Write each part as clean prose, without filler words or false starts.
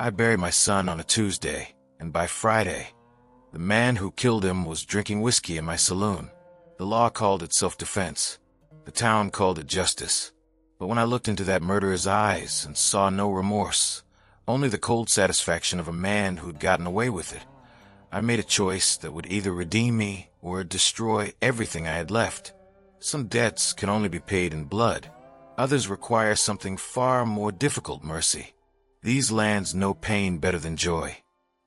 I buried my son on a Tuesday, and by Friday, the man who killed him was drinking whiskey in my saloon. The law called it self-defense. The town called it justice. But when I looked into that murderer's eyes and saw no remorse, only the cold satisfaction of a man who'd gotten away with it, I made a choice that would either redeem me or destroy everything I had left. Some debts can only be paid in blood. Others require something far more difficult, mercy. These lands know pain better than joy.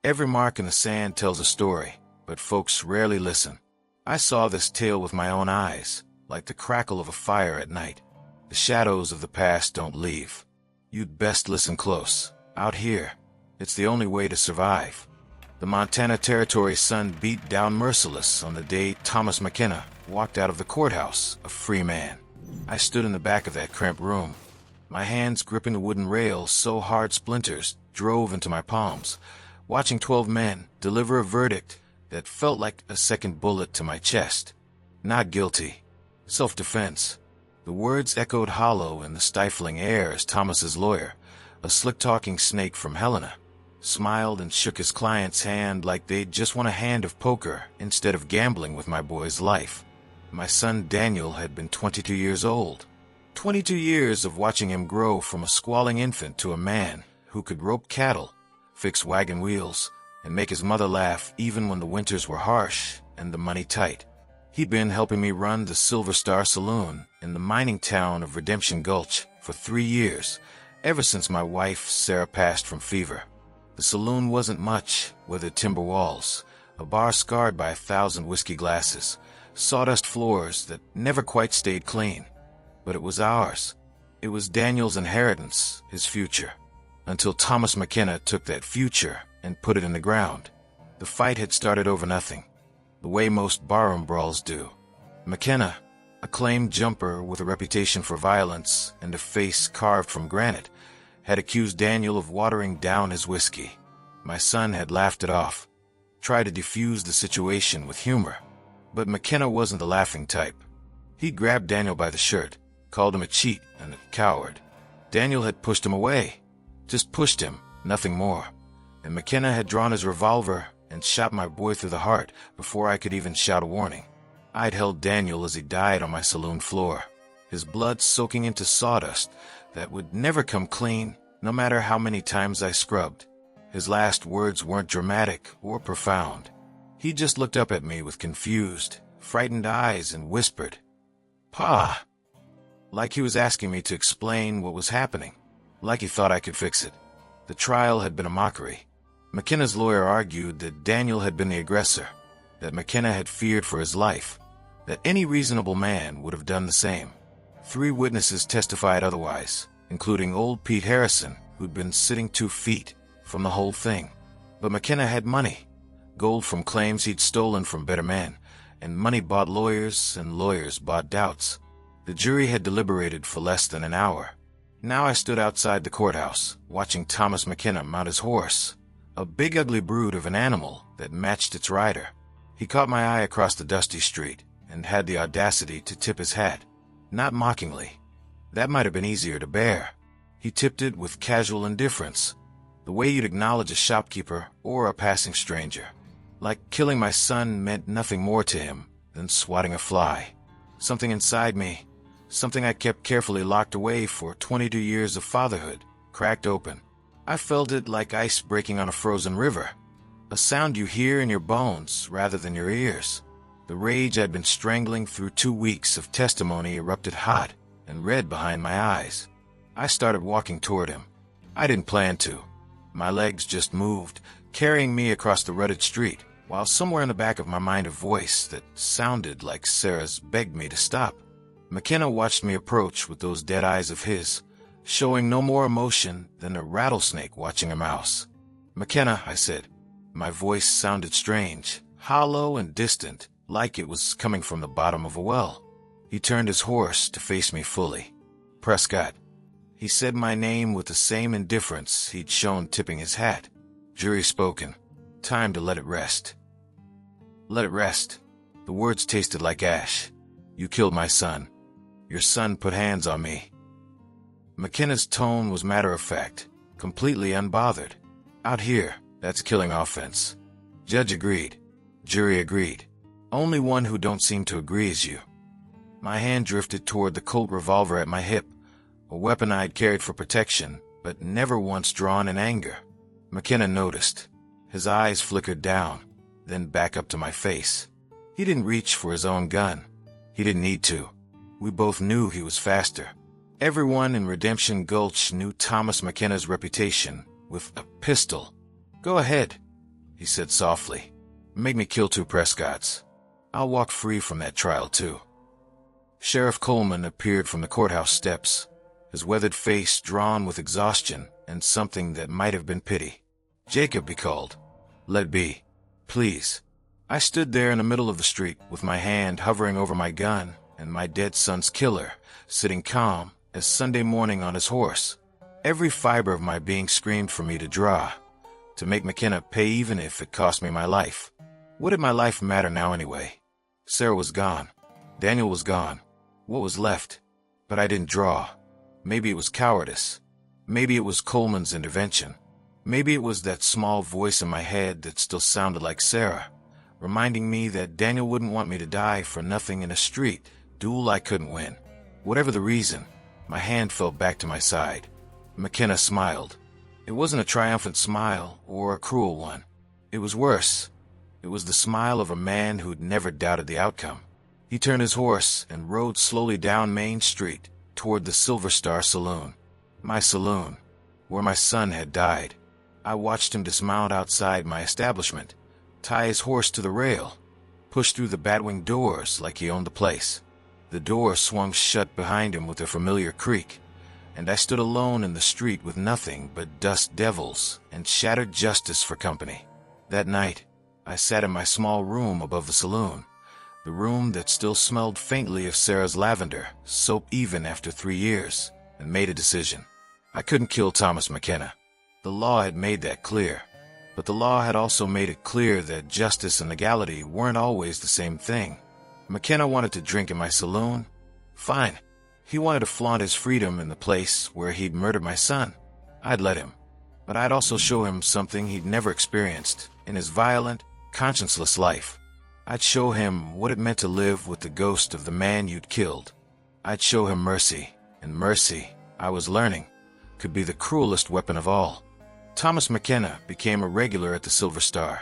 Every mark in the sand tells a story, but folks rarely listen. I saw this tale with my own eyes, like the crackle of a fire at night. The shadows of the past don't leave. You'd best listen close. Out here, it's the only way to survive. The Montana Territory's sun beat down merciless on the day Thomas McKenna walked out of the courthouse, a free man. I stood in the back of that cramped room, my hands gripping the wooden rail so hard splinters drove into my palms, watching 12 men deliver a verdict that felt like a second bullet to my chest. Not guilty. Self-defense. The words echoed hollow in the stifling air as Thomas's lawyer, a slick-talking snake from Helena, smiled and shook his client's hand like they'd just won a hand of poker instead of gambling with my boy's life. My son Daniel had been 22 years old. 22 years of watching him grow from a squalling infant to a man who could rope cattle, fix wagon wheels, and make his mother laugh even when the winters were harsh and the money tight. He'd been helping me run the Silver Star Saloon in the mining town of Redemption Gulch for 3 years, ever since my wife, Sarah, passed from fever. The saloon wasn't much, weathered timber walls, a bar scarred by 1,000 whiskey glasses, sawdust floors that never quite stayed clean. But it was ours. It was Daniel's inheritance, his future. Until Thomas McKenna took that future and put it in the ground. The fight had started over nothing, the way most barroom brawls do. McKenna, a acclaimed jumper with a reputation for violence and a face carved from granite, had accused Daniel of watering down his whiskey. My son had laughed it off, tried to defuse the situation with humor. But McKenna wasn't the laughing type. He grabbed Daniel by the shirt, called him a cheat and a coward. Daniel had pushed him away. Just pushed him, nothing more. And McKenna had drawn his revolver and shot my boy through the heart before I could even shout a warning. I'd held Daniel as he died on my saloon floor, his blood soaking into sawdust that would never come clean, no matter how many times I scrubbed. His last words weren't dramatic or profound. He just looked up at me with confused, frightened eyes and whispered, "Pa," like he was asking me to explain what was happening, like he thought I could fix it. The trial had been a mockery. McKenna's lawyer argued that Daniel had been the aggressor, that McKenna had feared for his life, that any reasonable man would have done the same. 3 witnesses testified otherwise, including old Pete Harrison, who'd been sitting 2 feet from the whole thing. But McKenna had money, gold from claims he'd stolen from better men, and money bought lawyers, and lawyers bought doubts. The jury had deliberated for less than an hour. Now I stood outside the courthouse, watching Thomas McKenna mount his horse, a big ugly brute of an animal that matched its rider. He caught my eye across the dusty street and had the audacity to tip his hat, not mockingly. That might have been easier to bear. He tipped it with casual indifference, the way you'd acknowledge a shopkeeper or a passing stranger. Like killing my son meant nothing more to him than swatting a fly. Something inside me, something I kept carefully locked away for 22 years of fatherhood, cracked open. I felt it like ice breaking on a frozen river, a sound you hear in your bones rather than your ears. The rage I'd been strangling through 2 weeks of testimony erupted hot and red behind my eyes. I started walking toward him. I didn't plan to. My legs just moved, carrying me across the rutted street, while somewhere in the back of my mind a voice that sounded like Sarah's begged me to stop. McKenna watched me approach with those dead eyes of his, showing no more emotion than a rattlesnake watching a mouse. "McKenna," I said. My voice sounded strange, hollow and distant, like it was coming from the bottom of a well. He turned his horse to face me fully. "Prescott." He said my name with the same indifference he'd shown tipping his hat. Jury spoken. Time to let it rest. Let it rest. The words tasted like ash. "You killed my son. Your son put hands on me." McKenna's tone was matter-of-fact, completely unbothered. Out here, that's killing offense. Judge agreed. Jury agreed. Only one who don't seem to agree is you. My hand drifted toward the Colt revolver at my hip, a weapon I'd carried for protection, but never once drawn in anger. McKenna noticed. His eyes flickered down, then back up to my face. He didn't reach for his own gun. He didn't need to. We both knew he was faster. Everyone in Redemption Gulch knew Thomas McKenna's reputation with a pistol. Go ahead, he said softly. Make me kill 2 Prescotts. I'll walk free from that trial too. Sheriff Coleman appeared from the courthouse steps, his weathered face drawn with exhaustion and something that might have been pity. Jacob, he called. Let be. Please. I stood there in the middle of the street with my hand hovering over my gun and my dead son's killer sitting calm as Sunday morning on his horse. Every fiber of my being screamed for me to draw, to make McKenna pay even if it cost me my life. What did my life matter now anyway? Sarah was gone. Daniel was gone. What was left? But I didn't draw. Maybe it was cowardice. Maybe it was Coleman's intervention. Maybe it was that small voice in my head that still sounded like Sarah, reminding me that Daniel wouldn't want me to die for nothing in a street duel I couldn't win. Whatever the reason, my hand fell back to my side. McKenna smiled. It wasn't a triumphant smile or a cruel one. It was worse. It was the smile of a man who'd never doubted the outcome. He turned his horse and rode slowly down Main Street toward the Silver Star Saloon. My saloon, where my son had died. I watched him dismount outside my establishment, tie his horse to the rail, push through the batwing doors like he owned the place. The door swung shut behind him with a familiar creak, and I stood alone in the street with nothing but dust devils and shattered justice for company. That night, I sat in my small room above the saloon, the room that still smelled faintly of Sarah's lavender, soap even after 3 years, and made a decision. I couldn't kill Thomas McKenna. The law had made that clear, but the law had also made it clear that justice and legality weren't always the same thing. McKenna wanted to drink in my saloon. Fine. He wanted to flaunt his freedom in the place where he'd murdered my son. I'd let him. But I'd also show him something he'd never experienced in his violent, conscienceless life. I'd show him what it meant to live with the ghost of the man you'd killed. I'd show him mercy, and mercy, I was learning, could be the cruelest weapon of all. Thomas McKenna became a regular at the Silver Star.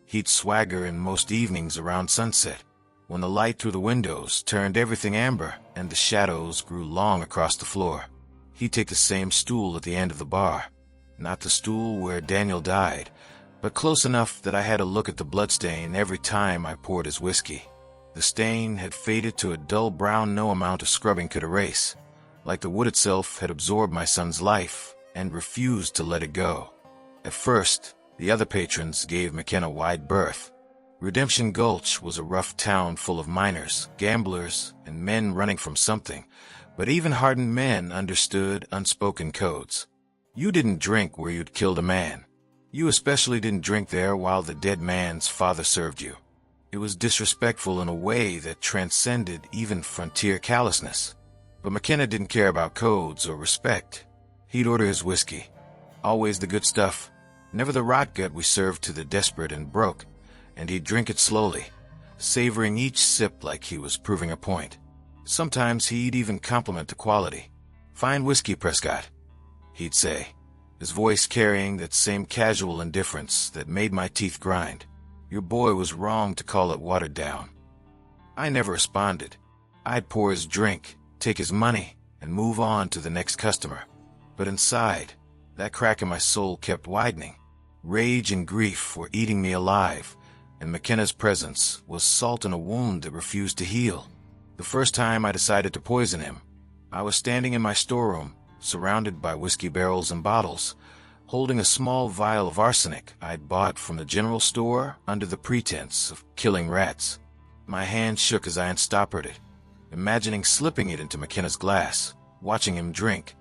He'd swagger in most evenings around sunset, when the light through the windows turned everything amber and the shadows grew long across the floor. He'd take the same stool at the end of the bar, not the stool where Daniel died, but close enough that I had to look at the bloodstain every time I poured his whiskey. The stain had faded to a dull brown no amount of scrubbing could erase, like the wood itself had absorbed my son's life and refused to let it go. At first, the other patrons gave McKenna wide berth. Redemption Gulch was a rough town full of miners, gamblers, and men running from something, but even hardened men understood unspoken codes. You didn't drink where you'd killed a man. You especially didn't drink there while the dead man's father served you. It was disrespectful in a way that transcended even frontier callousness. But McKenna didn't care about codes or respect. He'd order his whiskey. Always the good stuff, never the rot gut we served to the desperate and broke, and he'd drink it slowly, savoring each sip like he was proving a point. Sometimes he'd even compliment the quality. "Fine whiskey, Prescott," he'd say, his voice carrying that same casual indifference that made my teeth grind. Your boy was wrong to call it watered down. I never responded. I'd pour his drink, take his money, and move on to the next customer. But inside, that crack in my soul kept widening. Rage and grief were eating me alive, and McKenna's presence was salt in a wound that refused to heal. The first time I decided to poison him, I was standing in my storeroom, surrounded by whiskey barrels and bottles, holding a small vial of arsenic I'd bought from the general store under the pretense of killing rats. My hand shook as I unstoppered it, imagining slipping it into McKenna's glass, watching him drink,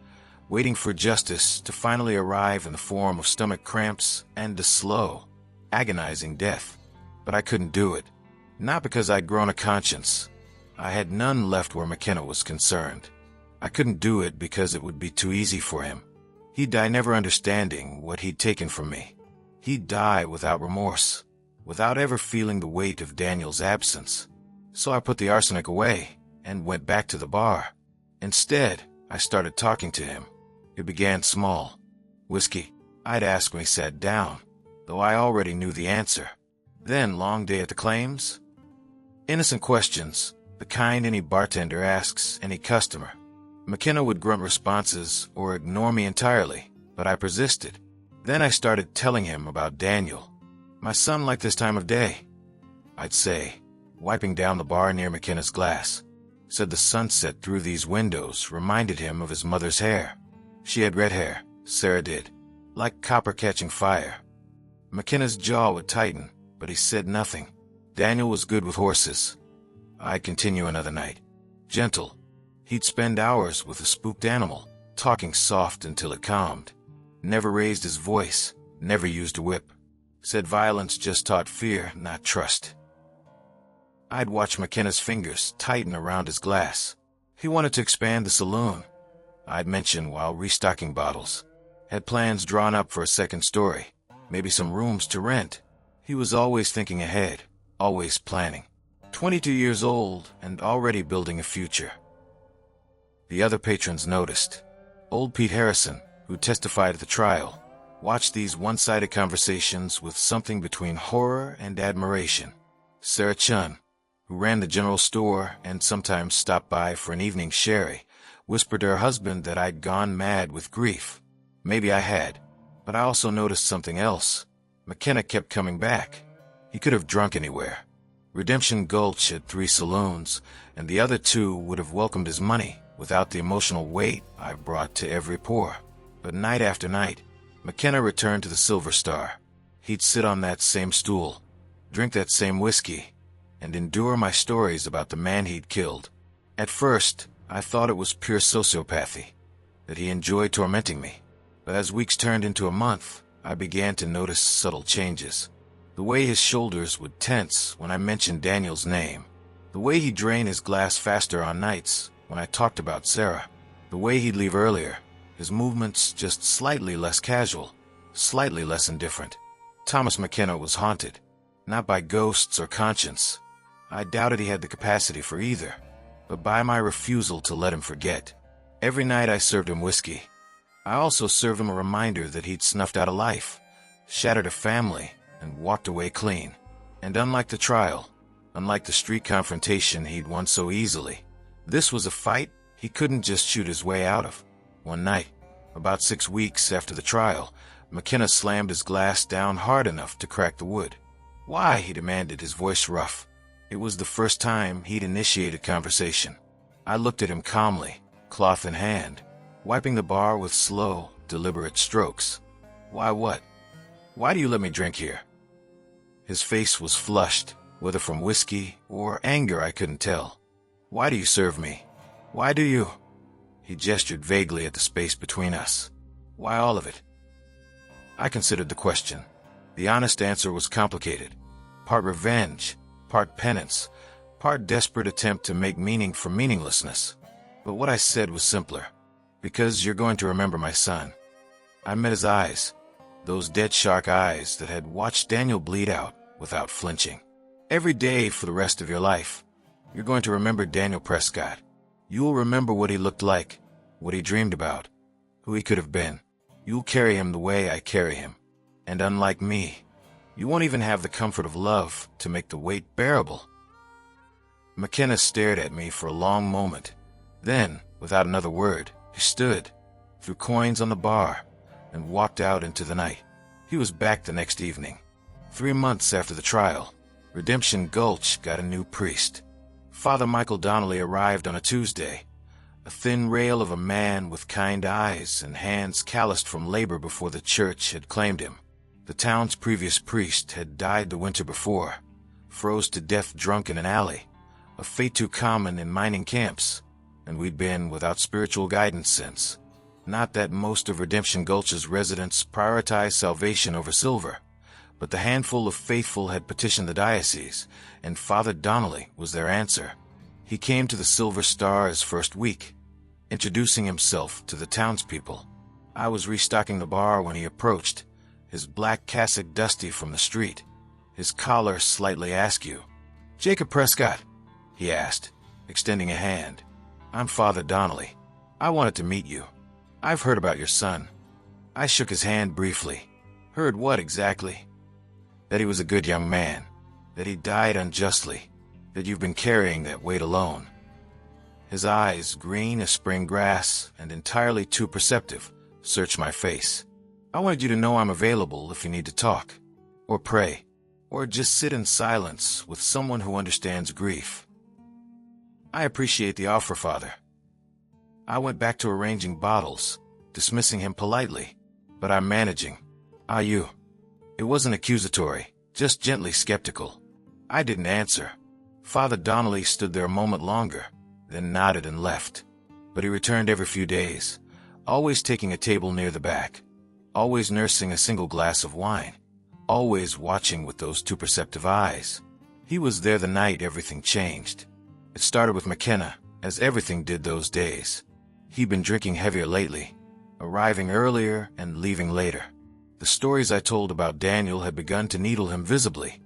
waiting for justice to finally arrive in the form of stomach cramps and a slow, agonizing death. But I couldn't do it. Not because I'd grown a conscience. I had none left where McKenna was concerned. I couldn't do it because it would be too easy for him. He'd die never understanding what he'd taken from me. He'd die without remorse, without ever feeling the weight of Daniel's absence. So I put the arsenic away and went back to the bar. Instead, I started talking to him. It began small. "Whiskey?" I'd ask when he sat down, though I already knew the answer. Then, "Long day at the claims?" Innocent questions, the kind any bartender asks any customer. McKenna would grunt responses or ignore me entirely, but I persisted. Then I started telling him about Daniel. "My son liked this time of day," I'd say, wiping down the bar near McKenna's glass. Said the sunset through these windows reminded him of his mother's hair. She had red hair, Sarah did, like copper catching fire. McKenna's jaw would tighten, but he said nothing. Daniel was good with horses. I'd continue another night. Gentle. He'd spend hours with a spooked animal, talking soft until it calmed. Never raised his voice, never used a whip. Said violence just taught fear, not trust. I'd watch McKenna's fingers tighten around his glass. He wanted to expand the saloon, I'd mention while restocking bottles. Had plans drawn up for a second story, maybe some rooms to rent. He was always thinking ahead, always planning. 22 years old and already building a future. The other patrons noticed. Old Pete Harrison, who testified at the trial, watched these one-sided conversations with something between horror and admiration. Sarah Chun, who ran the general store and sometimes stopped by for an evening sherry, whispered to her husband that I'd gone mad with grief. Maybe I had, but I also noticed something else. McKenna kept coming back. He could have drunk anywhere. Redemption Gulch had 3 saloons, and the other 2 would have welcomed his money without the emotional weight I brought to every pour. But night after night, McKenna returned to the Silver Star. He'd sit on that same stool, drink that same whiskey, and endure my stories about the man he'd killed. At first, I thought it was pure sociopathy, that he enjoyed tormenting me. But as weeks turned into a month, I began to notice subtle changes. The way his shoulders would tense when I mentioned Daniel's name. The way he'd drain his glass faster on nights when I talked about Sarah. The way he'd leave earlier. His movements just slightly less casual, slightly less indifferent. Thomas McKenna was haunted, not by ghosts or conscience. I doubted he had the capacity for either, but by my refusal to let him forget. Every night I served him whiskey. I also served him a reminder that he'd snuffed out a life, shattered a family, and walked away clean. And unlike the trial, unlike the street confrontation he'd won so easily, this was a fight he couldn't just shoot his way out of. One night, about 6 weeks after the trial, McKenna slammed his glass down hard enough to crack the wood. "Why?" he demanded, his voice rough. It was the first time he'd initiated conversation. I looked at him calmly, cloth in hand, wiping the bar with slow, deliberate strokes. "Why what? Why do you let me drink here?" His face was flushed, whether from whiskey or anger I couldn't tell. "Why do you serve me? Why do you?" He gestured vaguely at the space between us. "Why all of it?" I considered the question. The honest answer was complicated. Part revenge, part penance, part desperate attempt to make meaning from meaninglessness. But what I said was simpler. "Because you're going to remember my son." I met his eyes, those dead shark eyes that had watched Daniel bleed out without flinching. "Every day for the rest of your life, you're going to remember Daniel Prescott. You'll remember what he looked like, what he dreamed about, who he could have been. You'll carry him the way I carry him. And unlike me, you won't even have the comfort of love to make the weight bearable." McKenna stared at me for a long moment. Then, without another word, he stood, threw coins on the bar, and walked out into the night. He was back the next evening. 3 months after the trial, Redemption Gulch got a new priest. Father Michael Donnelly arrived on a Tuesday, a thin rail of a man with kind eyes and hands calloused from labor before the church had claimed him. The town's previous priest had died the winter before, froze to death drunk in an alley, a fate too common in mining camps, and we'd been without spiritual guidance since. Not that most of Redemption Gulch's residents prioritized salvation over silver, but the handful of faithful had petitioned the diocese, and Father Donnelly was their answer. He came to the Silver Star his first week, introducing himself to the townspeople. I was restocking the bar when he approached, his black cassock dusty from the street, his collar slightly askew. "Jacob Prescott?" he asked, extending a hand. "I'm Father Donnelly. I wanted to meet you. I've heard about your son." I shook his hand briefly. "Heard what exactly?" "That he was a good young man, that he died unjustly, that you've been carrying that weight alone." His eyes, green as spring grass and entirely too perceptive, searched my face. "I wanted you to know I'm available if you need to talk, or pray, or just sit in silence with someone who understands grief." "I appreciate the offer, Father." I went back to arranging bottles, dismissing him politely. "But I'm managing. Are you?" It wasn't accusatory, just gently skeptical. I didn't answer. Father Donnelly stood there a moment longer, then nodded and left. But he returned every few days, always taking a table near the back, always nursing a single glass of wine, always watching with those too perceptive eyes. He was there the night everything changed. It started with McKenna, as everything did those days. He'd been drinking heavier lately, arriving earlier and leaving later. The stories I told about Daniel had begun to needle him visibly.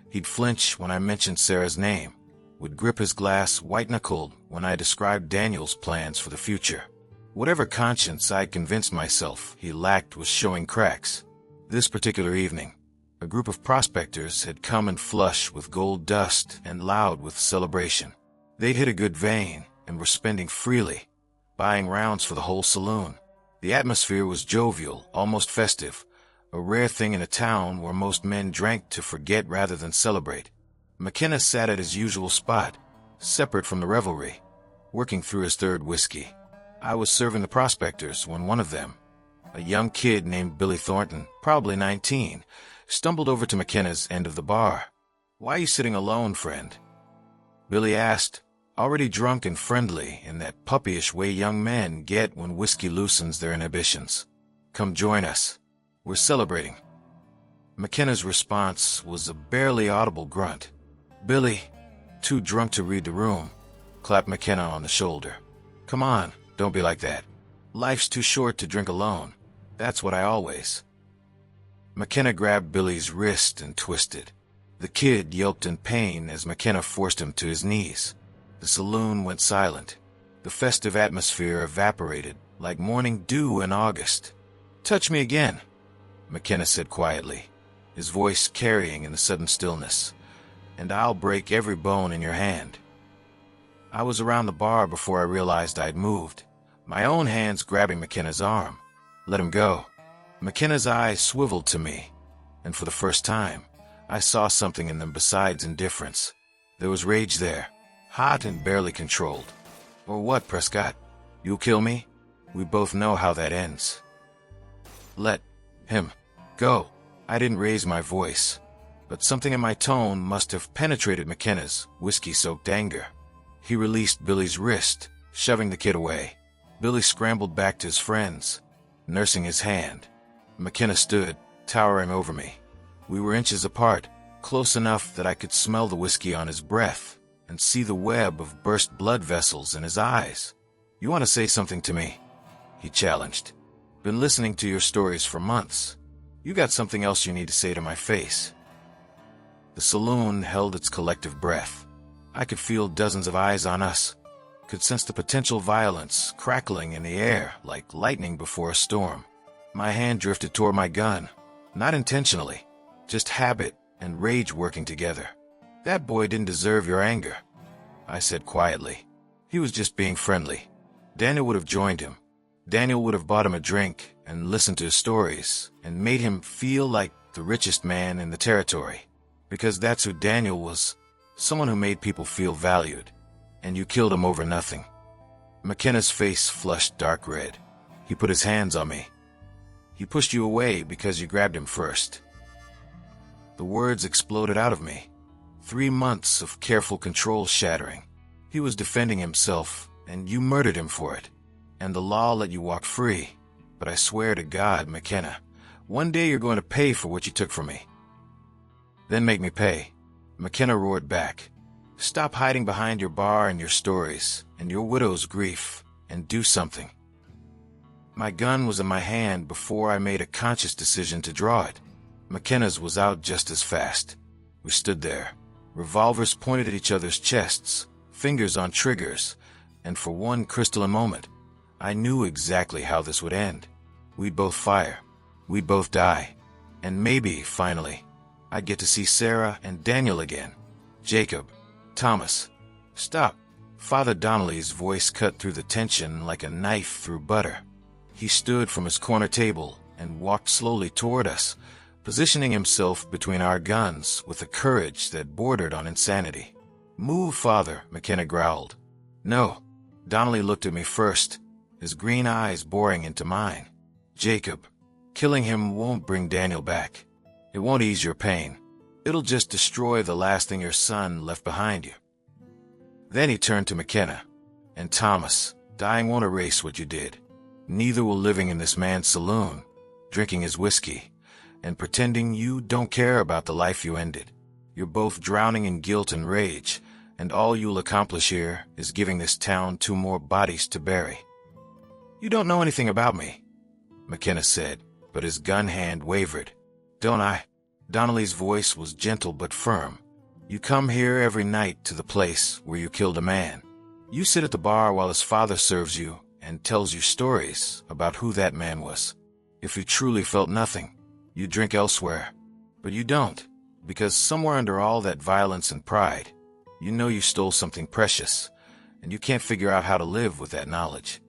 He'd flinch when I mentioned Sarah's name, would grip his glass white-knuckled when I described Daniel's plans for the future. Whatever conscience I'd convinced myself he lacked was showing cracks. This particular evening, a group of prospectors had come in flush with gold dust and loud with celebration. They'd hit a good vein and were spending freely, buying rounds for the whole saloon. The atmosphere was jovial, almost festive, a rare thing in a town where most men drank to forget rather than celebrate. McKenna sat at his usual spot, separate from the revelry, working through his third whiskey. I was serving the prospectors when one of them, a young kid named Billy Thornton, probably 19, stumbled over to McKenna's end of the bar. "Why are you sitting alone, friend?" Billy asked, already drunk and friendly in that puppyish way young men get when whiskey loosens their inhibitions. "Come join us. We're celebrating." McKenna's response was a barely audible grunt. Billy, too drunk to read the room, clapped McKenna on the shoulder. "Come on, don't be like that. Life's too short to drink alone. That's what I always." McKenna grabbed Billy's wrist and twisted. The kid yelped in pain as McKenna forced him to his knees. The saloon went silent. The festive atmosphere evaporated like morning dew in August. "Touch me again," McKenna said quietly, his voice carrying in the sudden stillness, "and I'll break every bone in your hand." I was around the bar before I realized I'd moved, my own hands grabbing McKenna's arm. "Let him go." McKenna's eyes swiveled to me, and for the first time, I saw something in them besides indifference. There was rage there, hot and barely controlled. "Or what, Prescott? You'll kill me? We both know how that ends." "Let him go." I didn't raise my voice, but something in my tone must have penetrated McKenna's whiskey-soaked anger. He released Billy's wrist, shoving the kid away. Billy scrambled back to his friends, nursing his hand. McKenna stood, towering over me. We were inches apart, close enough that I could smell the whiskey on his breath and see the web of burst blood vessels in his eyes. "You want to say something to me?" he challenged. "Been listening to your stories for months. You got something else you need to say to my face." The saloon held its collective breath. I could feel dozens of eyes on us, could sense the potential violence crackling in the air like lightning before a storm. My hand drifted toward my gun, not intentionally, just habit and rage working together. "That boy didn't deserve your anger," I said quietly. "He was just being friendly. Daniel would have joined him. Daniel would have bought him a drink and listened to his stories and made him feel like the richest man in the territory. Because that's who Daniel was, someone who made people feel valued. And you killed him over nothing." McKenna's face flushed dark red. He put his hands on me. "He pushed you away because you grabbed him first." The words exploded out of me. 3 months of careful control shattering. He was defending himself, and you murdered him for it. And the law let you walk free. But I swear to God, McKenna, one day you're going to pay for what you took from me. "Then make me pay," McKenna roared back. "Stop hiding behind your bar and your stories and your widow's grief, and do something." My gun was in my hand before I made a conscious decision to draw it. McKenna's was out just as fast. We stood there, revolvers pointed at each other's chests, fingers on triggers, and for one crystalline moment, I knew exactly how this would end. We'd both fire. We'd both die. And maybe, finally, I'd get to see Sarah and Daniel again. Jacob. Thomas. Stop. Father Donnelly's voice cut through the tension like a knife through butter. He stood from his corner table and walked slowly toward us, positioning himself between our guns with a courage that bordered on insanity. Move, Father, McKenna growled. No. Donnelly looked at me first, his green eyes boring into mine. Jacob, killing him won't bring Daniel back. It won't ease your pain. It'll just destroy the last thing your son left behind you. Then he turned to McKenna. And Thomas, dying won't erase what you did. Neither will living in this man's saloon, drinking his whiskey, and pretending you don't care about the life you ended. You're both drowning in guilt and rage, and all you'll accomplish here is giving this town 2 more bodies to bury. You don't know anything about me, McKenna said, but his gun hand wavered. Don't I? Donnelly's voice was gentle but firm. You come here every night to the place where you killed a man. You sit at the bar while his father serves you and tells you stories about who that man was. If you truly felt nothing, you drink elsewhere. But you don't, because somewhere under all that violence and pride, you know you stole something precious, and you can't figure out how to live with that knowledge.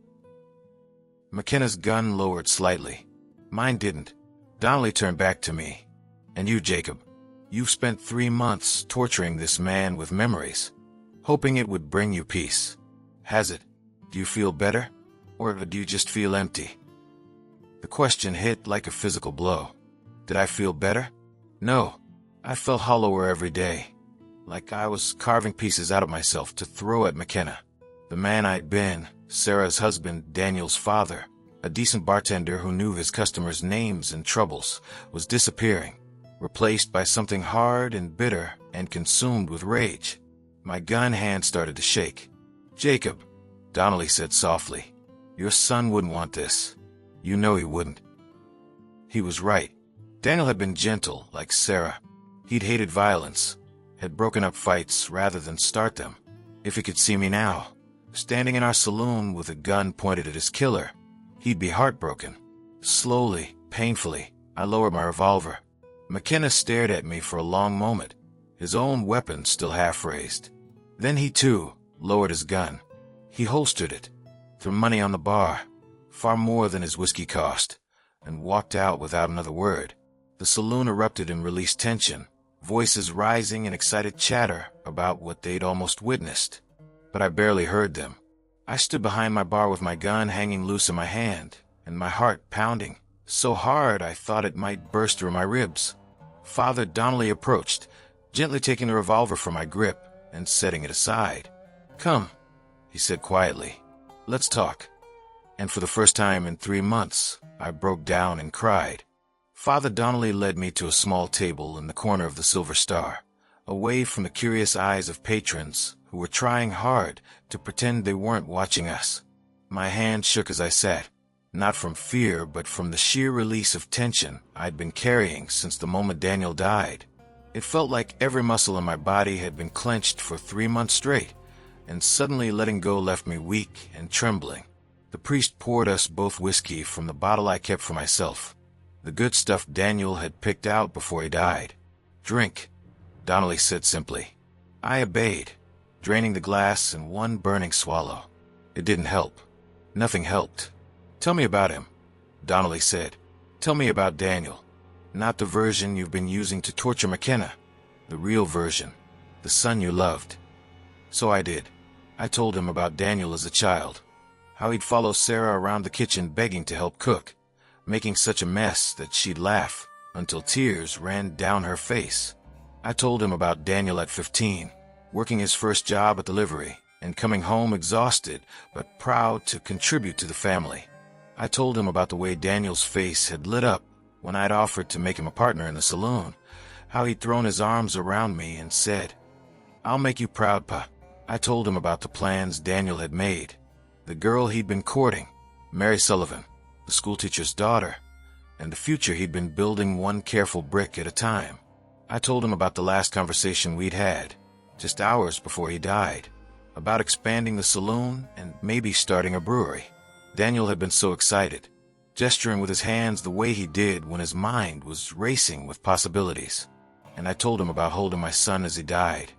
McKenna's gun lowered slightly. Mine didn't. Donnelly turned back to me. And you, Jacob, you've spent 3 months torturing this man with memories, hoping it would bring you peace. Has it? Do you feel better? Or do you just feel empty? The question hit like a physical blow. Did I feel better? No. I felt hollower every day, like I was carving pieces out of myself to throw at McKenna. The man I'd been, Sarah's husband, Daniel's father, a decent bartender who knew his customers' names and troubles, was disappearing, replaced by something hard and bitter and consumed with rage. My gun hand started to shake. Jacob, Donnelly said softly, your son wouldn't want this. You know he wouldn't. He was right. Daniel had been gentle, like Sarah. He'd hated violence, had broken up fights rather than start them. If he could see me now, standing in our saloon with a gun pointed at his killer, he'd be heartbroken. Slowly, painfully, I lowered my revolver. McKenna stared at me for a long moment, his own weapon still half raised. Then he, too, lowered his gun. He holstered it, threw money on the bar, far more than his whiskey cost, and walked out without another word. The saloon erupted in released tension, voices rising in excited chatter about what they'd almost witnessed. But I barely heard them. I stood behind my bar with my gun hanging loose in my hand, and my heart pounding, so hard I thought it might burst through my ribs. Father Donnelly approached, gently taking the revolver from my grip and setting it aside. Come, he said quietly. Let's talk. And for the first time in 3 months, I broke down and cried. Father Donnelly led me to a small table in the corner of the Silver Star, away from the curious eyes of patrons who were trying hard to pretend they weren't watching us. My hand shook as I sat, not from fear but from the sheer release of tension I'd been carrying since the moment Daniel died. It felt like every muscle in my body had been clenched for 3 months straight, and suddenly letting go left me weak and trembling. The priest poured us both whiskey from the bottle I kept for myself, the good stuff Daniel had picked out before he died. Drink, Donnelly said simply. I obeyed, draining the glass in one burning swallow. It didn't help. Nothing helped. Tell me about him, Donnelly said. Tell me about Daniel. Not the version you've been using to torture McKenna. The real version. The son you loved. So I did. I told him about Daniel as a child. How he'd follow Sarah around the kitchen begging to help cook, making such a mess that she'd laugh until tears ran down her face. I told him about Daniel at 15, working his first job at the livery and coming home exhausted but proud to contribute to the family. I told him about the way Daniel's face had lit up when I'd offered to make him a partner in the saloon, how he'd thrown his arms around me and said, I'll make you proud, Pa. I told him about the plans Daniel had made, the girl he'd been courting, Mary Sullivan, the schoolteacher's daughter, and the future he'd been building one careful brick at a time. I told him about the last conversation we'd had, just hours before he died, about expanding the saloon and maybe starting a brewery. Daniel had been so excited, gesturing with his hands the way he did when his mind was racing with possibilities. And I told him about holding my son as he died,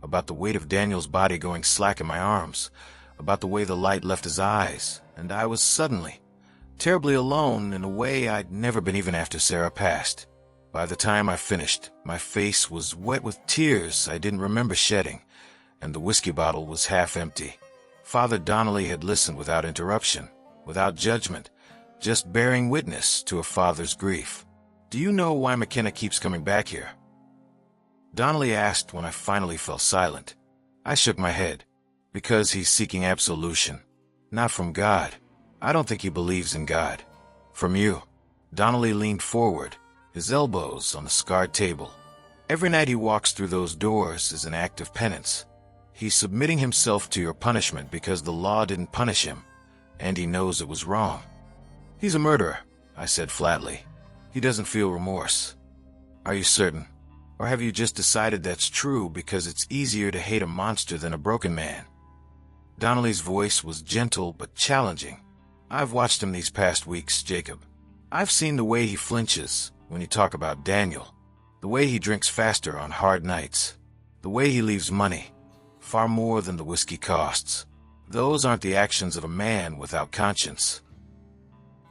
about the weight of Daniel's body going slack in my arms, about the way the light left his eyes, and I was suddenly, terribly alone in a way I'd never been even after Sarah passed. By the time I finished, my face was wet with tears I didn't remember shedding, and the whiskey bottle was half empty. Father Donnelly had listened without interruption, without judgment, just bearing witness to a father's grief. "Do you know why McKenna keeps coming back here?" Donnelly asked when I finally fell silent. I shook my head. "Because he's seeking absolution. Not from God. I don't think he believes in God. From you." Donnelly leaned forward, his elbows on the scarred table. "Every night he walks through those doors is an act of penance. He's submitting himself to your punishment because the law didn't punish him, and he knows it was wrong. He's a murderer," I said flatly. "He doesn't feel remorse." "Are you certain? Or have you just decided that's true because it's easier to hate a monster than a broken man?" Donnelly's voice was gentle but challenging. "I've watched him these past weeks, Jacob. I've seen the way he flinches when you talk about Daniel, the way he drinks faster on hard nights, the way he leaves money, far more than the whiskey costs. Those aren't the actions of a man without conscience.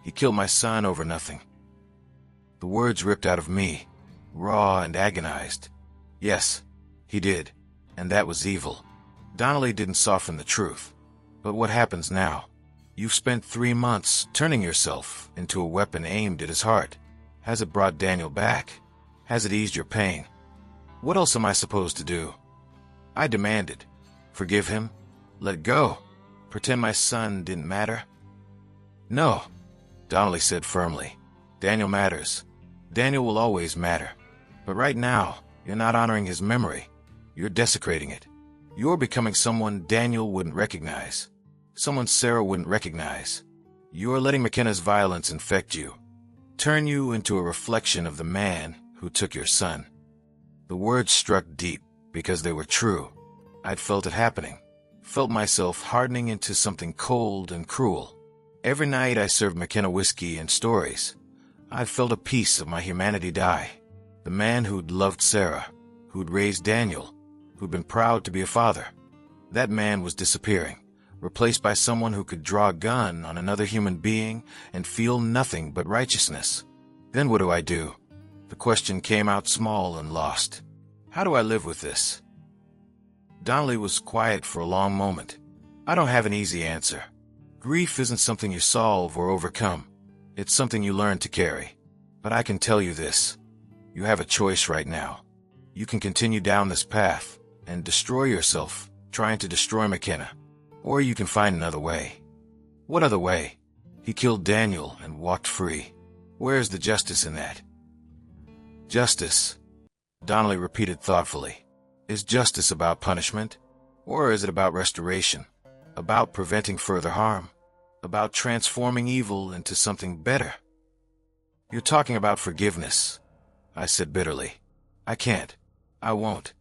He killed my son over nothing." The words ripped out of me, raw and agonized. "Yes, he did, and that was evil." Donnelly didn't soften the truth. "But what happens now? You've spent 3 months turning yourself into a weapon aimed at his heart. Has it brought Daniel back? Has it eased your pain? What else am I supposed to do?" I demanded. "Forgive him? Let go? Pretend my son didn't matter?" "No," Donnelly said firmly. "Daniel matters. Daniel will always matter. But right now, you're not honoring his memory. You're desecrating it. You're becoming someone Daniel wouldn't recognize. Someone Sarah wouldn't recognize. You're letting McKenna's violence infect you, turn you into a reflection of the man who took your son." The words struck deep because they were true. I'd felt it happening, felt myself hardening into something cold and cruel. Every night I served McKenna whiskey and stories, I felt a piece of my humanity die. The man who'd loved Sarah, who'd raised Daniel, who'd been proud to be a father. That man was disappearing, replaced by someone who could draw a gun on another human being and feel nothing but righteousness. Then what do I do? The question came out small and lost. How do I live with this? Donnelly was quiet for a long moment. "I don't have an easy answer. Grief isn't something you solve or overcome. It's something you learn to carry. But I can tell you this. You have a choice right now. You can continue down this path and destroy yourself trying to destroy McKenna. Or you can find another way." "What other way?" "He killed Daniel and walked free. Where's the justice in that?" "Justice," Donnelly repeated thoughtfully. "Is justice about punishment? Or is it about restoration? About preventing further harm? About transforming evil into something better?" "You're talking about forgiveness," I said bitterly. "I can't. I won't.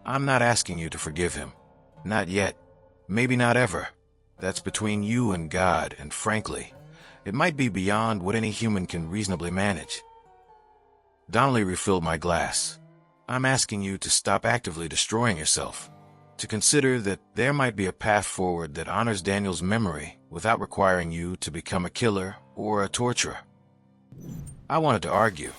I'm not asking you to forgive him. Not yet. Maybe not ever. That's between you and God, and frankly, it might be beyond what any human can reasonably manage." Donnelly refilled my glass. "I'm asking you to stop actively destroying yourself, to consider that there might be a path forward that honors Daniel's memory without requiring you to become a killer or a torturer." I wanted to argue.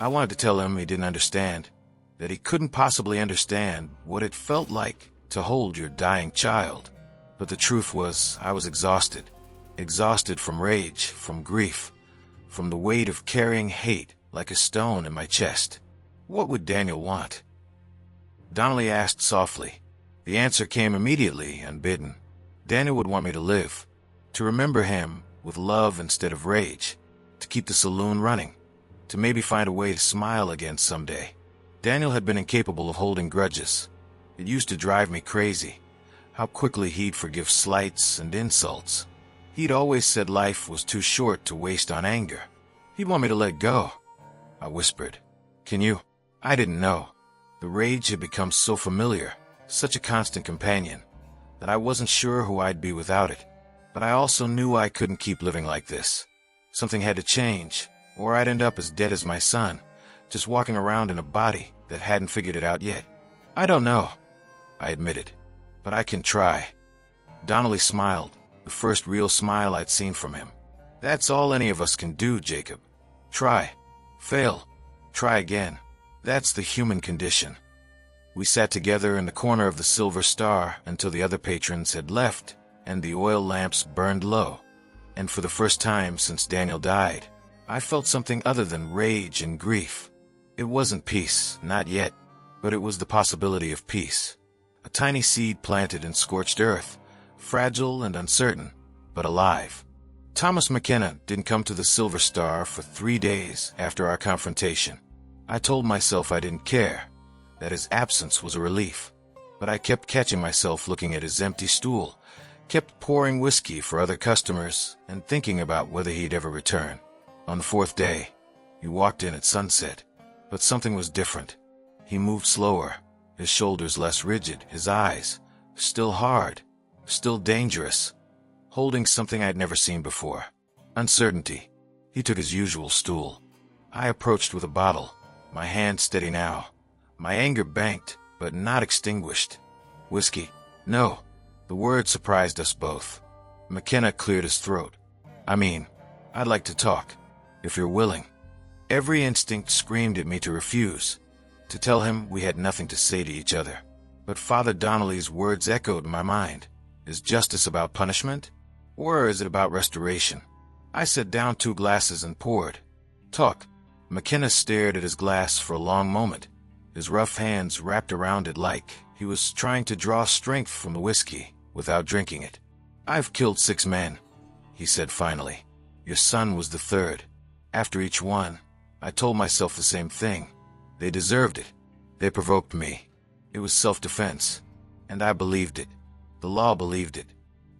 I wanted to tell him he didn't understand, that he couldn't possibly understand what it felt like to hold your dying child. But the truth was, I was exhausted. Exhausted from rage, from grief, from the weight of carrying hate like a stone in my chest. What would Daniel want? Donnelly asked softly. The answer came immediately, unbidden. Daniel would want me to live, to remember him with love instead of rage, to keep the saloon running, to maybe find a way to smile again someday. Daniel had been incapable of holding grudges. It used to drive me crazy, how quickly he'd forgive slights and insults. He'd always said life was too short to waste on anger. He'd want me to let go. I whispered, "Can you?" I didn't know. The rage had become so familiar, such a constant companion, that I wasn't sure who I'd be without it. But I also knew I couldn't keep living like this. Something had to change, or I'd end up as dead as my son, just walking around in a body that hadn't figured it out yet. "I don't know," I admitted, "but I can try." Donnelly smiled, the first real smile I'd seen from him. "That's all any of us can do, Jacob. Try. Fail. Try again. That's the human condition." We sat together in the corner of the Silver Star until the other patrons had left and the oil lamps burned low. And for the first time since Daniel died, I felt something other than rage and grief. It wasn't peace, not yet, but it was the possibility of peace. A tiny seed planted in scorched earth, fragile and uncertain, but alive. Thomas McKenna didn't come to the Silver Star for 3 days after our confrontation. I told myself I didn't care, that his absence was a relief. But I kept catching myself looking at his empty stool, kept pouring whiskey for other customers, and thinking about whether he'd ever return. On the 4th day, he walked in at sunset, but something was different. He moved slower, his shoulders less rigid, his eyes still hard, still dangerous, holding something I'd never seen before. Uncertainty. He took his usual stool. I approached with a bottle, my hand steady now, my anger banked, but not extinguished. "Whiskey?" "No." The word surprised us both. McKenna cleared his throat. "I'd like to talk, if you're willing." Every instinct screamed at me to refuse, to tell him we had nothing to say to each other. But Father Donnelly's words echoed in my mind. Is justice about punishment? Or is it about restoration? I set down 2 glasses and poured. "Talk." McKenna stared at his glass for a long moment, his rough hands wrapped around it like he was trying to draw strength from the whiskey without drinking it. "I've killed 6 men," he said finally. "Your son was the 3rd. After each one, I told myself the same thing. They deserved it. They provoked me. It was self-defense. And I believed it. The law believed it.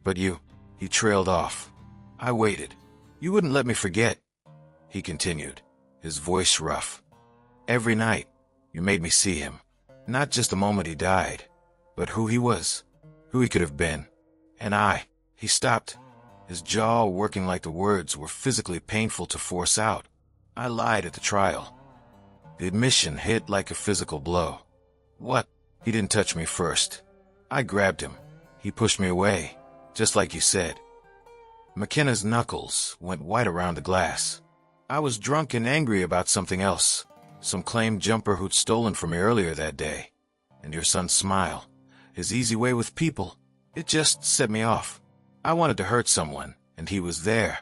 But you..." He trailed off. I waited. "You wouldn't let me forget," he continued, his voice rough. "Every night, you made me see him. Not just the moment he died, but who he was, who he could have been. And He stopped, his jaw working like the words were physically painful to force out. "I lied at the trial." The admission hit like a physical blow. "What?" He didn't touch me first. I grabbed him. He pushed me away, just like you said. McKenna's knuckles went white around the glass. "I was drunk and angry about something else. Some claimed jumper who'd stolen from me earlier that day. And your son's smile, his easy way with people, it just set me off. I wanted to hurt someone, and he was there."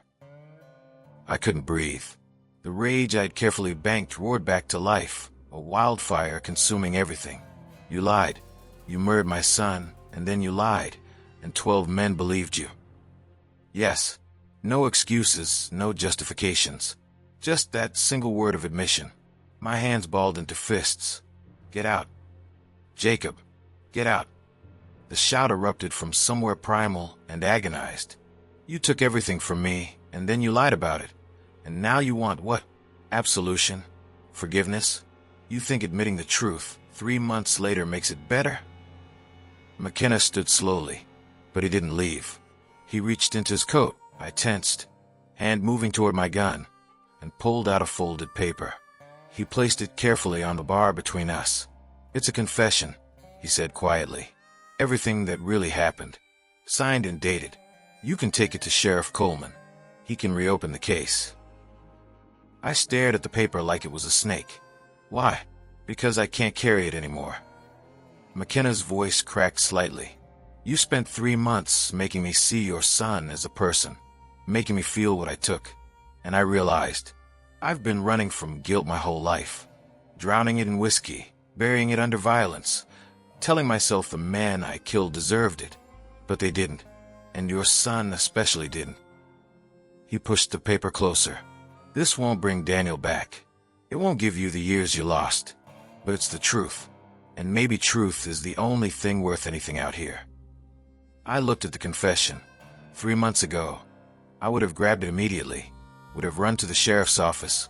I couldn't breathe. The rage I'd carefully banked roared back to life, a wildfire consuming everything. "You lied. You murdered my son, and then you lied, and 12 men believed you." Yes. No excuses, no justifications. Just that single word of admission. My hands balled into fists. "Get out. Jacob, get out." The shout erupted from somewhere primal and agonized. "You took everything from me, and then you lied about it. And now you want what? Absolution? Forgiveness? You think admitting the truth 3 months later makes it better?" McKenna stood slowly, but he didn't leave. He reached into his coat. I tensed, hand moving toward my gun, and pulled out a folded paper. He placed it carefully on the bar between us. "It's a confession," he said quietly. "Everything that really happened. Signed and dated. You can take it to Sheriff Coleman. He can reopen the case." I stared at the paper like it was a snake. "Why?" "Because I can't carry it anymore." McKenna's voice cracked slightly. "You spent 3 months making me see your son as a person, making me feel what I took. And I realized I've been running from guilt my whole life, drowning it in whiskey, burying it under violence, telling myself the man I killed deserved it. But they didn't, and your son especially didn't." He pushed the paper closer. "This won't bring Daniel back. It won't give you the years you lost. But it's the truth. And maybe truth is the only thing worth anything out here." I looked at the confession. 3 months ago, I would have grabbed it immediately, would have run to the sheriff's office,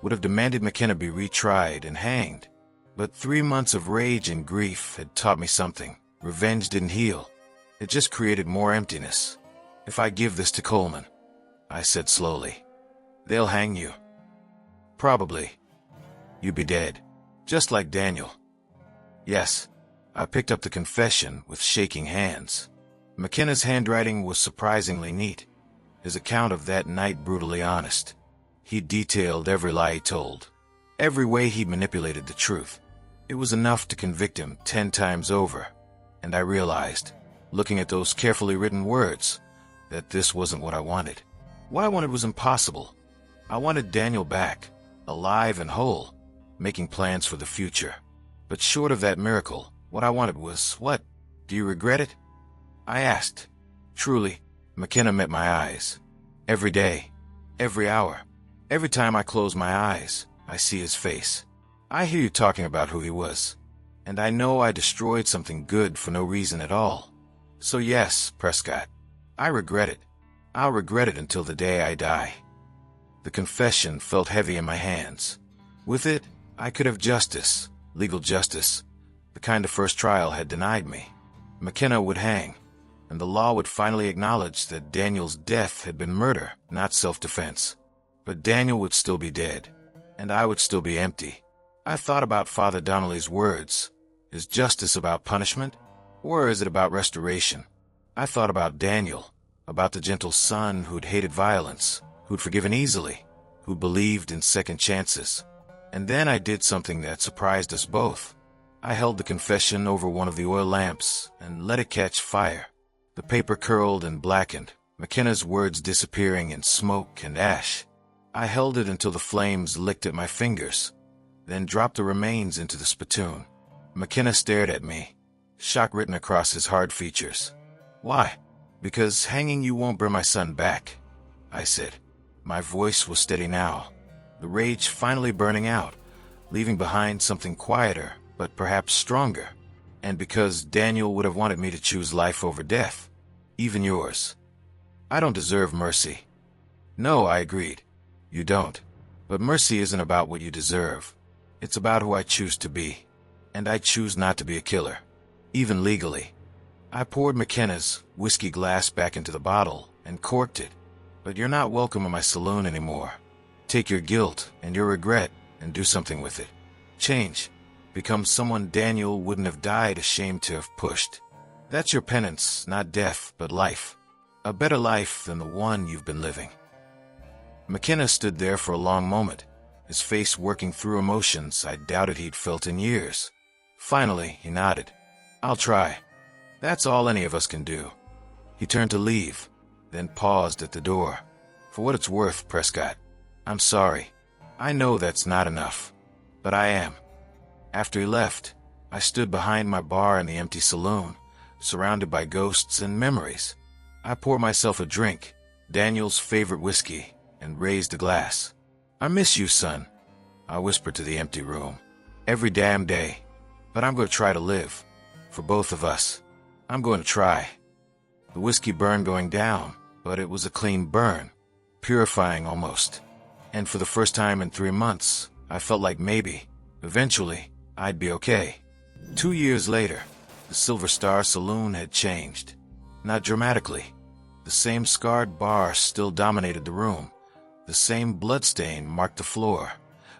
would have demanded McKenna be retried and hanged. But 3 months of rage and grief had taught me something. Revenge didn't heal. It just created more emptiness. If I give this to Coleman, I said slowly, they'll hang you. Probably. You'd be dead. Just like Daniel. Yes. I picked up the confession with shaking hands. McKenna's handwriting was surprisingly neat. His account of that night brutally honest. He detailed every lie he told, every way he manipulated the truth. It was enough to convict him 10 times over. And I realized, looking at those carefully written words, that this wasn't what I wanted. What I wanted was impossible. I wanted Daniel back, alive and whole, making plans for the future. But short of that miracle, what I wanted was, what? Do you regret it? I asked. Truly, McKenna met my eyes. Every day, every hour, every time I close my eyes, I see his face. I hear you talking about who he was. And I know I destroyed something good for no reason at all. So yes, Prescott, I regret it. I'll regret it until the day I die. The confession felt heavy in my hands. With it, I could have justice, legal justice, the kind of first trial had denied me. McKenna would hang, and the law would finally acknowledge that Daniel's death had been murder, not self-defense. But Daniel would still be dead, and I would still be empty. I thought about Father Donnelly's words. Is justice about punishment, or is it about restoration? I thought about Daniel, about the gentle son who'd hated violence, who'd forgiven easily, who believed in second chances. And then I did something that surprised us both. I held the confession over one of the oil lamps and let it catch fire. The paper curled and blackened, McKenna's words disappearing in smoke and ash. I held it until the flames licked at my fingers, then dropped the remains into the spittoon. McKenna stared at me, shock written across his hard features. Why? Because hanging you won't bring my son back, I said. My voice was steady now, the rage finally burning out, leaving behind something quieter, but perhaps stronger. And because Daniel would have wanted me to choose life over death, even yours. I don't deserve mercy. No, I agreed. You don't. But mercy isn't about what you deserve. It's about who I choose to be. And I choose not to be a killer, even legally. I poured McKenna's whiskey glass back into the bottle and corked it. But you're not welcome in my saloon anymore. Take your guilt and your regret and do something with it. Change. Become someone Daniel wouldn't have died ashamed to have pushed. That's your penance, not death, but life. A better life than the one you've been living. McKenna stood there for a long moment, his face working through emotions I doubted he'd felt in years. Finally, he nodded. I'll try. That's all any of us can do. He turned to leave, then paused at the door. For what it's worth, Prescott, I'm sorry. I know that's not enough, but I am. After he left, I stood behind my bar in the empty saloon, surrounded by ghosts and memories. I poured myself a drink, Daniel's favorite whiskey, and raised a glass. I miss you, son, I whispered to the empty room. Every damn day. But I'm going to try to live. For both of us. I'm going to try. The whiskey burned going down, but it was a clean burn, purifying almost. And for the first time in 3 months, I felt like maybe, eventually, I'd be okay. 2 years later, the Silver Star Saloon had changed. Not dramatically. The same scarred bar still dominated the room. The same bloodstain marked the floor,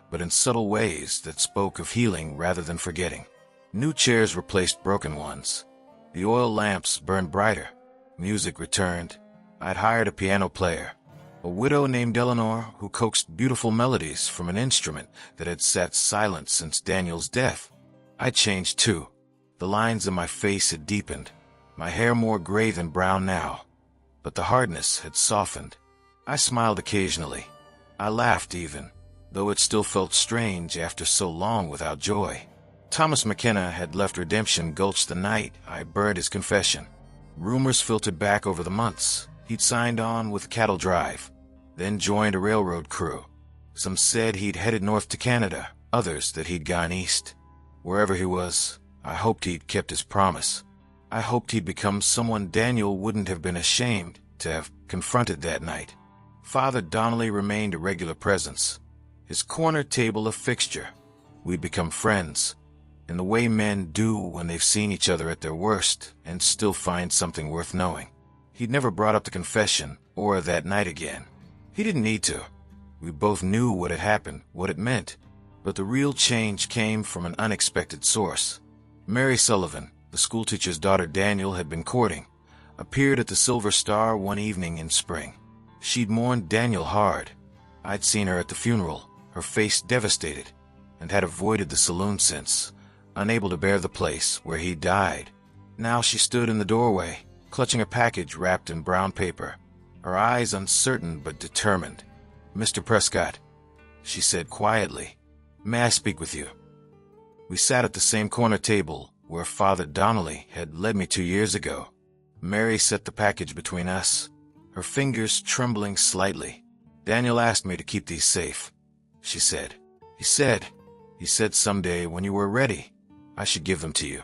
but in subtle ways that spoke of healing rather than forgetting. New chairs replaced broken ones. The oil lamps burned brighter. Music returned. I'd hired a piano player, a widow named Eleanor who coaxed beautiful melodies from an instrument that had sat silent since Daniel's death. I changed too. The lines in my face had deepened, my hair more gray than brown now, but the hardness had softened. I smiled occasionally. I laughed even, though it still felt strange after so long without joy. Thomas McKenna had left Redemption Gulch the night I burned his confession. Rumors filtered back over the months. He'd signed on with Cattle Drive, then joined a railroad crew. Some said he'd headed north to Canada, others that he'd gone east. Wherever he was, I hoped he'd kept his promise. I hoped he'd become someone Daniel wouldn't have been ashamed to have confronted that night. Father Donnelly remained a regular presence, his corner table a fixture. We'd become friends, in the way men do when they've seen each other at their worst and still find something worth knowing. He'd never brought up the confession or that night again. He didn't need to. We both knew what had happened, what it meant. But the real change came from an unexpected source. Mary Sullivan, the schoolteacher's daughter Daniel had been courting, appeared at the Silver Star one evening in spring. She'd mourned Daniel hard. I'd seen her at the funeral, her face devastated, and had avoided the saloon since, unable to bear the place where he died. Now she stood in the doorway, clutching a package wrapped in brown paper, her eyes uncertain but determined. "Mr. Prescott," she said quietly, "may I speak with you?" We sat at the same corner table where Father Donnelly had led me 2 years ago. Mary set the package between us, her fingers trembling slightly. "Daniel asked me to keep these safe," she said. He said someday when you were ready, I should give them to you."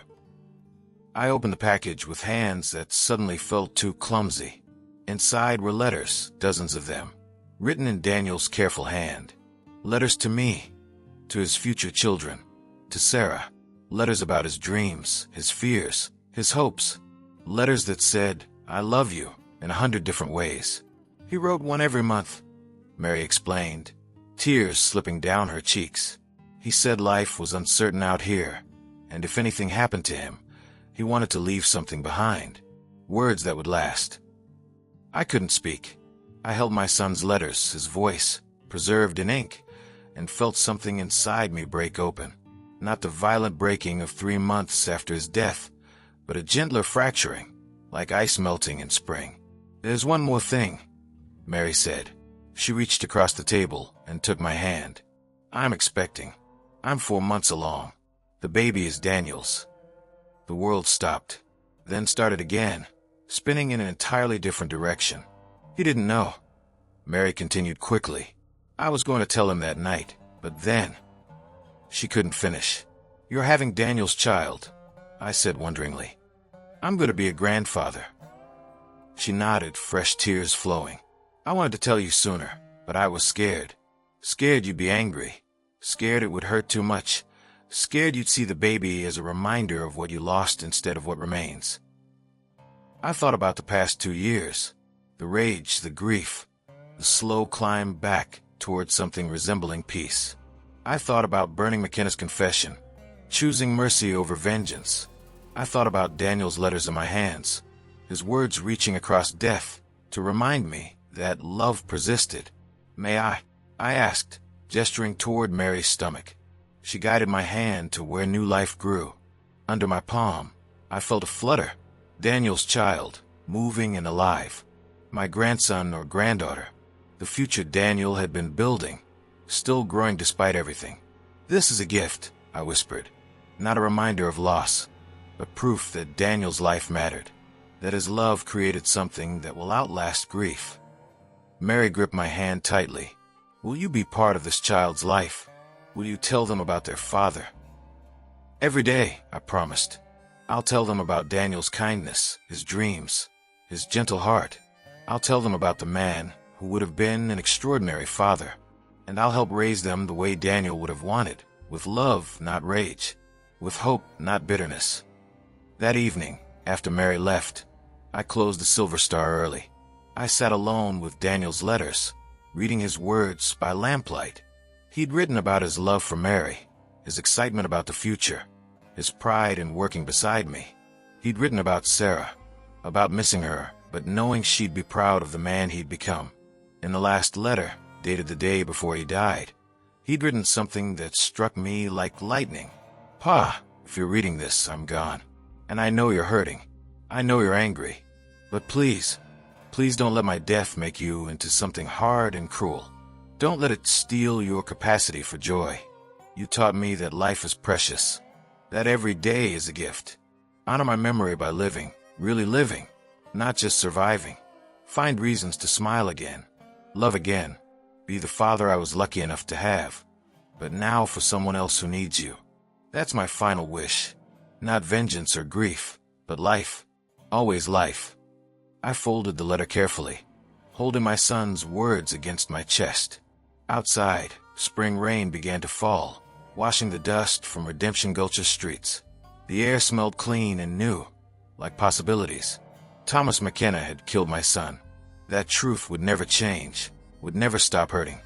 I opened the package with hands that suddenly felt too clumsy. Inside were letters, dozens of them, written in Daniel's careful hand. Letters to me, to his future children, to Sarah. Letters about his dreams, his fears, his hopes. Letters that said, "I love you," in 100 different ways. He wrote one every month, Mary explained, tears slipping down her cheeks. He said life was uncertain out here, and if anything happened to him, he wanted to leave something behind. Words that would last. I couldn't speak. I held my son's letters, his voice, preserved in ink, and felt something inside me break open. Not the violent breaking of 3 months after his death, but a gentler fracturing, like ice melting in spring. "There's one more thing," Mary said. She reached across the table and took my hand. "I'm expecting. I'm 4 months along. The baby is Daniel's." The world stopped, then started again, spinning in an entirely different direction. He didn't know. Mary continued quickly. "I was going to tell him that night, but then—" She couldn't finish. "You're having Daniel's child," I said wonderingly. "I'm going to be a grandfather." She nodded, fresh tears flowing. "I wanted to tell you sooner, but I was scared. Scared you'd be angry. Scared it would hurt too much. Scared you'd see the baby as a reminder of what you lost instead of what remains." I thought about the past 2 years. The rage, the grief, the slow climb back toward something resembling peace. I thought about burning McKenna's confession, choosing mercy over vengeance. I thought about Daniel's letters in my hands, his words reaching across death to remind me that love persisted. "May I?" I asked, gesturing toward Mary's stomach. She guided my hand to where new life grew. Under my palm, I felt a flutter. Daniel's child, moving and alive. My grandson or granddaughter. The future Daniel had been building, still growing despite everything. "This is a gift," I whispered. Not a reminder of loss, but proof that Daniel's life mattered, that his love created something that will outlast grief. Mary gripped my hand tightly. "Will you be part of this child's life? Will you tell them about their father?" "Every day," I promised. "I'll tell them about Daniel's kindness, his dreams, his gentle heart. I'll tell them about the man who would have been an extraordinary father, and I'll help raise them the way Daniel would have wanted, with love, not rage, with hope, not bitterness." That evening, after Mary left, I closed the Silver Star early. I sat alone with Daniel's letters, reading his words by lamplight. He'd written about his love for Mary, his excitement about the future, his pride in working beside me. He'd written about Sarah, about missing her, but knowing she'd be proud of the man he'd become. In the last letter, dated the day before he died, he'd written something that struck me like lightning. "Pa, if you're reading this, I'm gone. And I know you're hurting. I know you're angry. But please, please don't let my death make you into something hard and cruel. Don't let it steal your capacity for joy. You taught me that life is precious, that every day is a gift. Honor my memory by living, really living, not just surviving. Find reasons to smile again, love again, be the father I was lucky enough to have, but now for someone else who needs you. That's my final wish. Not vengeance or grief, but life. Always life." I folded the letter carefully, holding my son's words against my chest. Outside, spring rain began to fall, washing the dust from Redemption Gulch's streets. The air smelled clean and new, like possibilities. Thomas McKenna had killed my son. That truth would never change, would never stop hurting.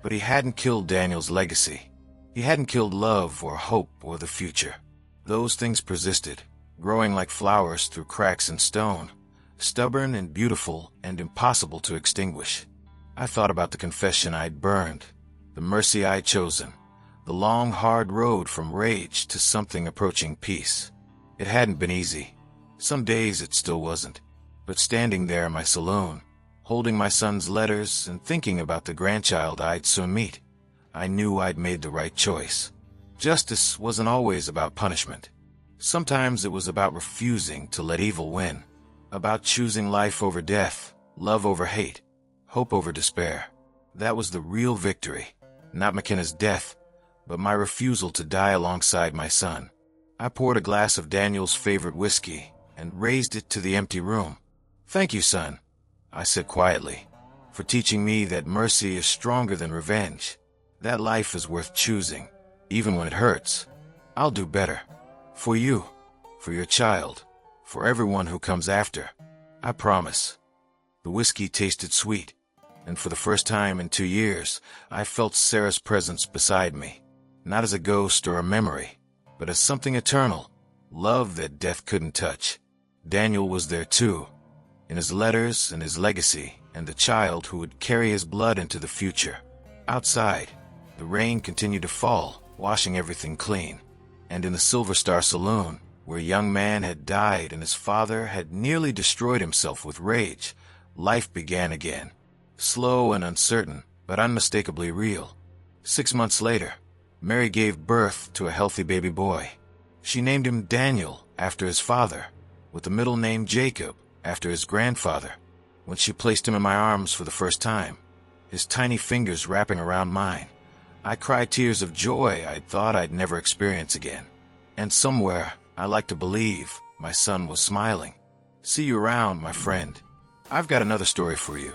But he hadn't killed Daniel's legacy. He hadn't killed love or hope or the future. Those things persisted, growing like flowers through cracks in stone, stubborn and beautiful and impossible to extinguish. I thought about the confession I'd burned, the mercy I'd chosen, the long, hard road from rage to something approaching peace. It hadn't been easy. Some days it still wasn't. But standing there in my saloon, holding my son's letters and thinking about the grandchild I'd soon meet, I knew I'd made the right choice. Justice wasn't always about punishment. Sometimes it was about refusing to let evil win, about choosing life over death, love over hate, hope over despair. That was the real victory, not McKenna's death, but my refusal to die alongside my son. I poured a glass of Daniel's favorite whiskey and raised it to the empty room. "Thank you, son," I said quietly, "for teaching me that mercy is stronger than revenge, that life is worth choosing, even when it hurts. I'll do better. For you, for your child, for everyone who comes after. I promise." The whiskey tasted sweet, and for the first time in 2 years, I felt Sarah's presence beside me, not as a ghost or a memory, but as something eternal, love that death couldn't touch. Daniel was there too, in his letters and his legacy, and the child who would carry his blood into the future. Outside, the rain continued to fall, washing everything clean. And in the Silver Star Saloon, where a young man had died and his father had nearly destroyed himself with rage, life began again. Slow and uncertain, but unmistakably real. 6 months later, Mary gave birth to a healthy baby boy. She named him Daniel after his father, with the middle name Jacob after his grandfather. When she placed him in my arms for the first time, his tiny fingers wrapping around mine, I cried tears of joy I thought I'd never experience again. And somewhere, I like to believe, my son was smiling. See you around, my friend. I've got another story for you.